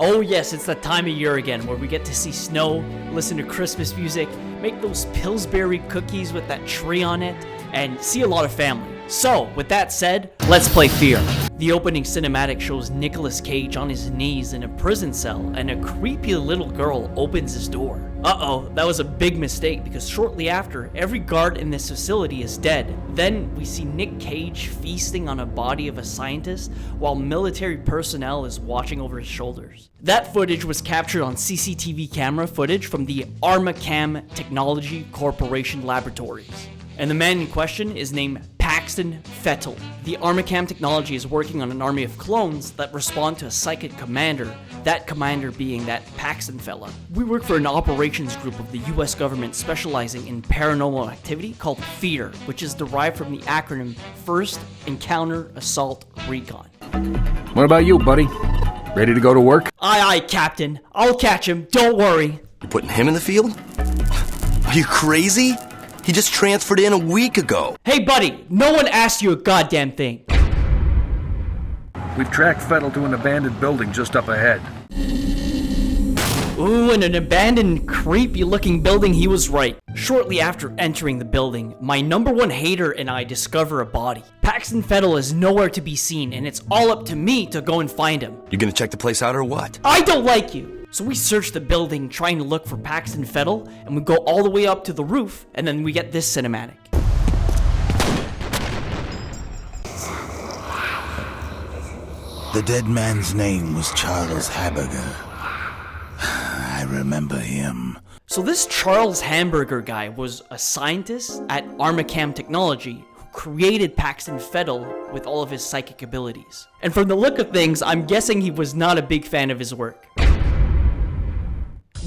Oh yes, it's that time of year again where we get to see snow, listen to Christmas music, make those Pillsbury cookies with that tree on it, and see a lot of family. So, with that said, let's play F.E.A.R. The opening cinematic shows Nicolas Cage on his knees in a prison cell, and a creepy little girl opens his door. Uh-oh, that was a big mistake because shortly after, every guard in this facility is dead. Then we see Nick Cage feasting on a body of a scientist while military personnel is watching over his shoulders. That footage was captured on CCTV camera footage from the Alma Technology Corporation laboratories. And the man in question is named Paxton Fettel. The Armacam technology is working on an army of clones that respond to a psychic commander, that commander being that Paxton fella. We work for an operations group of the US government specializing in paranormal activity called F.E.A.R, which is derived from the acronym First Encounter Assault Recon. What about you, buddy? Ready to go to work? Aye, aye, Captain. I'll catch him, don't worry. You're putting him in the field? Are you crazy? He just transferred in a week ago. Hey buddy, no one asked you a goddamn thing. We've tracked Fettel to an abandoned building just up ahead. Ooh, in an abandoned, creepy-looking building, he was right. Shortly after entering the building, my #1 hater and I discover a body. Paxton Fettel is nowhere to be seen, and it's all up to me to go and find him. You gonna check the place out or what? I don't like you! So we search the building trying to look for Paxton Fettel, and we go all the way up to the roof, and then we get this cinematic. The dead man's name was Charles Haberger. I remember him. So this Charles Hamburger guy was a scientist at Armacam Technology who created Paxton Fettel with all of his psychic abilities. And from the look of things, I'm guessing he was not a big fan of his work.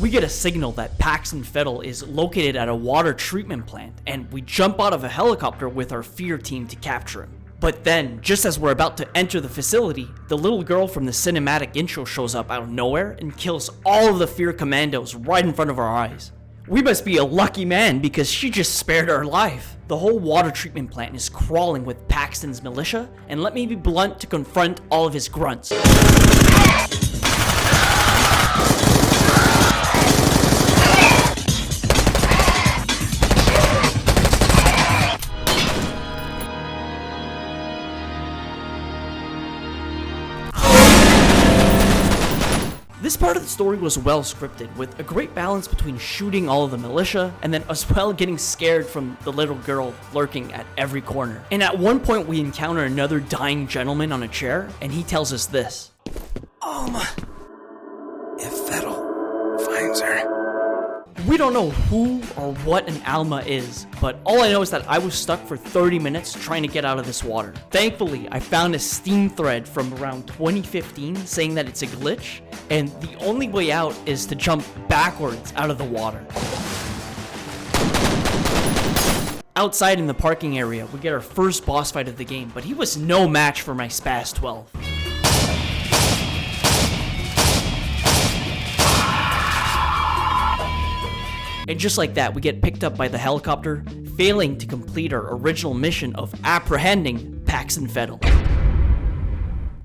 We get a signal that Paxton Fettel is located at a water treatment plant, and we jump out of a helicopter with our F.E.A.R team to capture him. But then, just as we're about to enter the facility, the little girl from the cinematic intro shows up out of nowhere and kills all of the F.E.A.R commandos right in front of our eyes. We must be a lucky man because she just spared our life. The whole water treatment plant is crawling with Paxton's militia, and let me be blunt to confront all of his grunts. This part of the story was well scripted, with a great balance between shooting all of the militia and then as well getting scared from the little girl lurking at every corner. And at one point we encounter another dying gentleman on a chair, and he tells us this. Alma. If Fettel finds her. We don't know who or what an Alma is, but all I know is that I was stuck for 30 minutes trying to get out of this water. Thankfully, I found a Steam thread from around 2015 saying that it's a glitch, and the only way out is to jump backwards out of the water. Outside in the parking area, we get our first boss fight of the game, but he was no match for my Spaz 12. And just like that, we get picked up by the helicopter, failing to complete our original mission of apprehending Paxton Fettel.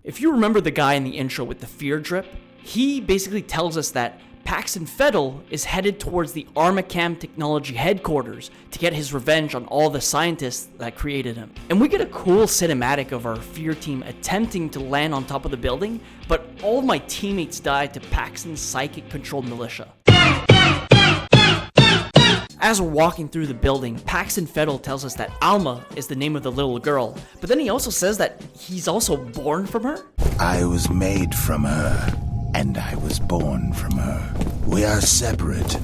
If you remember the guy in the intro with the F.E.A.R drip, he basically tells us that Paxton Fettel is headed towards the Armacam Technology headquarters to get his revenge on all the scientists that created him. And we get a cool cinematic of our F.E.A.R team attempting to land on top of the building, but all of my teammates died to Paxton's psychic-controlled militia. As we're walking through the building, Paxton Fettel tells us that Alma is the name of the little girl, but then he also says that he's also born from her? I was made from her, and I was born from her. We are separate,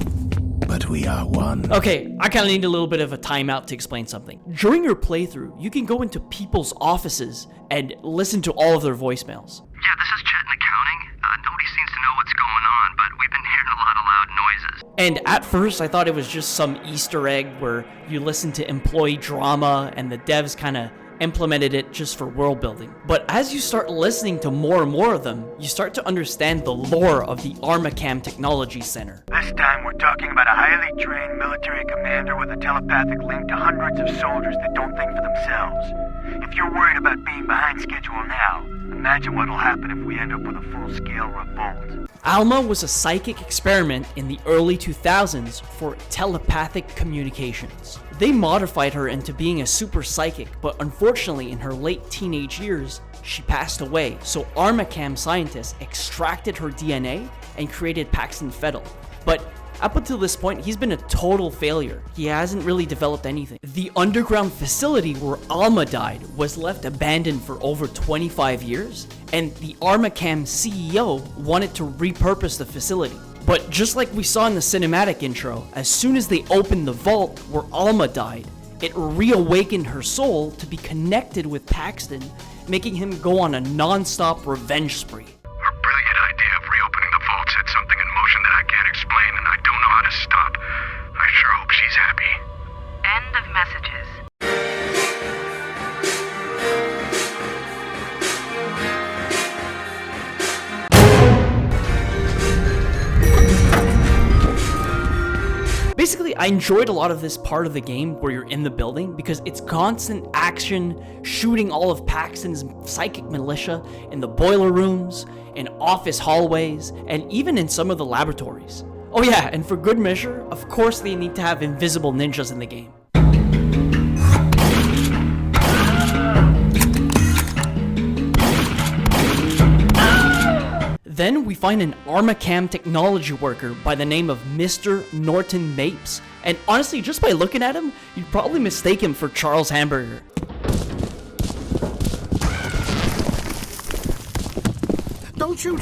but we are one. Okay, I kinda need a little bit of a timeout to explain something. During your playthrough, you can go into people's offices and listen to all of their voicemails. Yeah, this is Chet in accounting. Nobody seems to know what's going on, but we've been hearing a lot of loud noises. And at first, I thought it was just some Easter egg where you listen to employee drama and the devs kind of implemented it just for world building. But as you start listening to more and more of them, you start to understand the lore of the Armacam Technology Center. This time we're talking about a highly trained military commander with a telepathic link to hundreds of soldiers that don't think for themselves. If you're worried about being behind schedule now, imagine what'll happen if we end up with a full-scale revolt. Alma was a psychic experiment in the early 2000s for telepathic communications. They modified her into being a super psychic, but unfortunately in her late teenage years, she passed away, so Armacam scientists extracted her DNA and created Paxton Fettel. But up until this point, he's been a total failure. He hasn't really developed anything. The underground facility where Alma died was left abandoned for over 25 years, and the Armacam CEO wanted to repurpose the facility. But just like we saw in the cinematic intro, as soon as they opened the vault where Alma died, it reawakened her soul to be connected with Paxton, making him go on a non-stop revenge spree. Her brilliant idea of reopening the vault set something in motion that I can't explain, and I don't know how to stop. I sure hope she's happy. End of messages. Basically, I enjoyed a lot of this part of the game where you're in the building because it's constant action, shooting all of Paxton's psychic militia in the boiler rooms, in office hallways, and even in some of the laboratories. Oh yeah, and for good measure, of course they need to have invisible ninjas in the game. Then we find an Armacam technology worker by the name of Mr. Norton Mapes, and honestly, just by looking at him, you'd probably mistake him for Charles Hamburger. Don't shoot!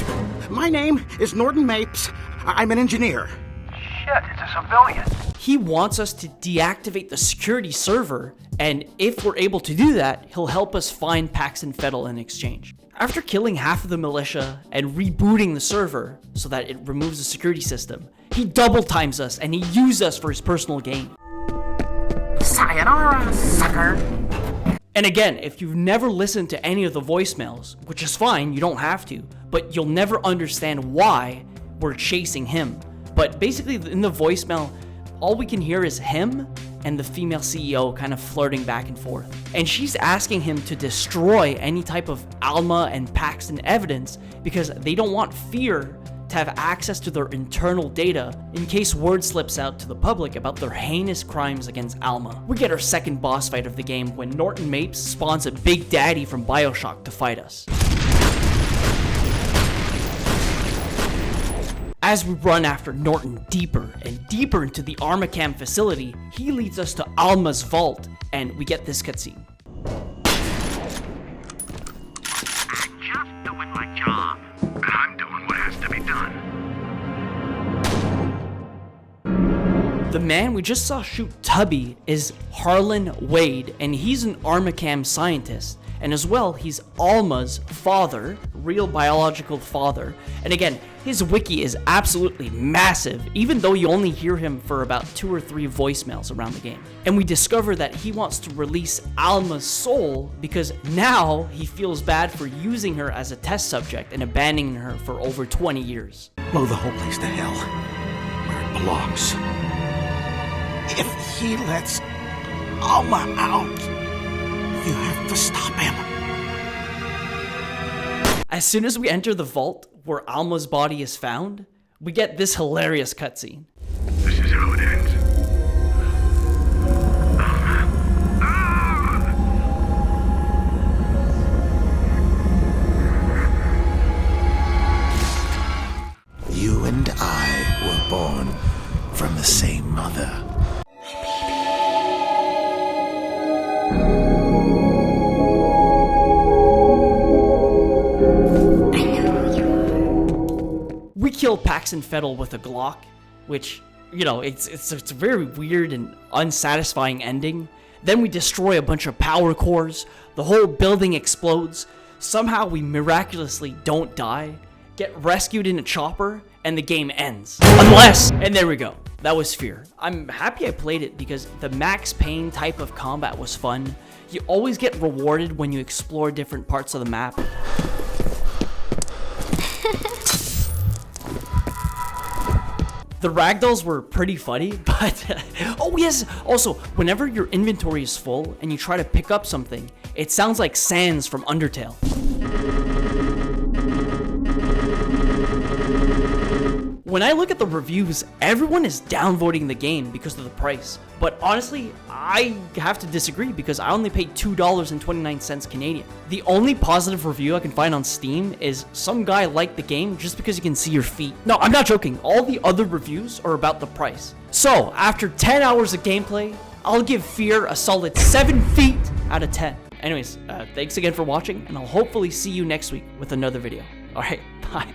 My name is Norton Mapes. I'm an engineer. Shit, it's a civilian. He wants us to deactivate the security server, and if we're able to do that, he'll help us find Paxton Fettel in exchange. After killing half of the militia and rebooting the server so that it removes the security system, he double times us and he used us for his personal gain. Sayonara, sucker! And again, if you've never listened to any of the voicemails, which is fine, you don't have to, but you'll never understand why we're chasing him. But basically in the voicemail, all we can hear is him and the female CEO kind of flirting back and forth. And she's asking him to destroy any type of Alma and Paxton evidence because they don't want F.E.A.R to have access to their internal data in case word slips out to the public about their heinous crimes against Alma. We get our second boss fight of the game when Norton Mapes spawns a Big Daddy from BioShock to fight us. As we run after Norton deeper and deeper into the Armacam facility, he leads us to Alma's vault, and we get this cutscene. I'm just doing my job. And I'm doing what has to be done. The man we just saw shoot Tubby is Harlan Wade, and he's an Armacam scientist. And as well, he's Alma's father, real biological father. And again, his wiki is absolutely massive, even though you only hear him for about 2 or 3 voicemails around the game. And we discover that he wants to release Alma's soul because now he feels bad for using her as a test subject and abandoning her for over 20 years. Blow the whole place to hell, where it belongs. If he lets Alma out, you have to stop him. As soon as we enter the vault where Alma's body is found, we get this hilarious cutscene. This is how it ends. You and I were born from the same mother. We kill Paxton Fettel with a Glock, which, you know, it's a very weird and unsatisfying ending. Then we destroy a bunch of power cores, the whole building explodes, somehow we miraculously don't die, get rescued in a chopper, and the game ends. Unless, and there we go, that was F.E.A.R. I'm happy I played it because the Max Payne type of combat was fun. You always get rewarded when you explore different parts of the map. The ragdolls were pretty funny, but oh yes, also, whenever your inventory is full and you try to pick up something, it sounds like Sans from Undertale. When I look at the reviews, everyone is downvoting the game because of the price. But honestly, I have to disagree because I only paid $2.29 Canadian. The only positive review I can find on Steam is some guy liked the game just because you can see your feet. No, I'm not joking. All the other reviews are about the price. So, after 10 hours of gameplay, I'll give F.E.A.R a solid 7 feet out of 10. Anyways, thanks again for watching, and I'll hopefully see you next week with another video. Alright, bye.